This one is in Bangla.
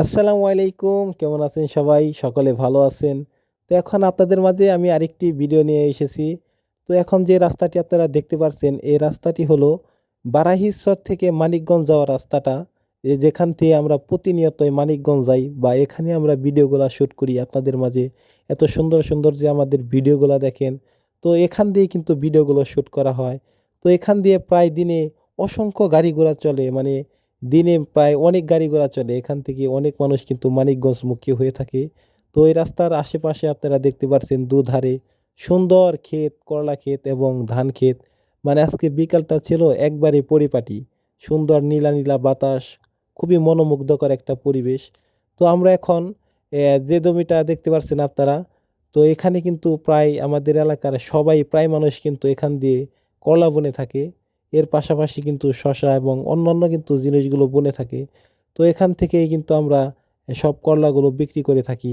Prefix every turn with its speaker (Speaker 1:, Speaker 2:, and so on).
Speaker 1: আসসালামু আলাইকুম, কেমন আছেন সবাই? সকলে ভালো আছেন? তো এখন আপনাদের মাঝে আমি আরেকটি ভিডিও নিয়ে এসেছি। তো এখন যে রাস্তাটি আপনারা দেখতে পাচ্ছেন, এই রাস্তাটি হলো বারাহিরচর থেকে মানিকগঞ্জ যাওয়ার রাস্তাটা। যেখান থেকে আমরা প্রতিনিয়তই মানিকগঞ্জ যাই বা এখানে আমরা ভিডিওগুলা শুট করি আপনাদের মাঝে। এত সুন্দর সুন্দর যে আমাদের ভিডিওগুলা দেখেন। তো এখান দিয়ে কিন্তু ভিডিওগুলো শুট করা হয়। তো এখান দিয়ে প্রায় দিনে অসংখ্য গাড়ি ঘোড়া চলে, মানে দিনে প্রায় অনেক গাড়ি ঘোড়া চলে। এখান থেকে অনেক মানুষ কিন্তু মানিকগঞ্জমুখী হয়ে থাকে। তো এই রাস্তার আশেপাশে আপনারা দেখতে পাচ্ছেন দুধারে সুন্দর ক্ষেত, করলা ক্ষেত এবং ধান ক্ষেত। মানে আজকে বিকালটা ছিল একবারে পরিপাটি, সুন্দর নীলা নীলা বাতাস, খুবই মনোমুগ্ধকর একটা পরিবেশ। তো আমরা এখন যে জমিটা দেখতে পাচ্ছেন আপনারা, তো এখানে কিন্তু প্রায় আমাদের এলাকার সবাই, প্রায় মানুষ কিন্তু এখান দিয়ে কলা বনে থাকে। এর পাশাপাশি কিন্তু শসা এবং অন্যান্য কিন্তু জিনিসগুলো বনে থাকে। তো এখান থেকেই কিন্তু আমরা সব করলাগুলো বিক্রি করে থাকি।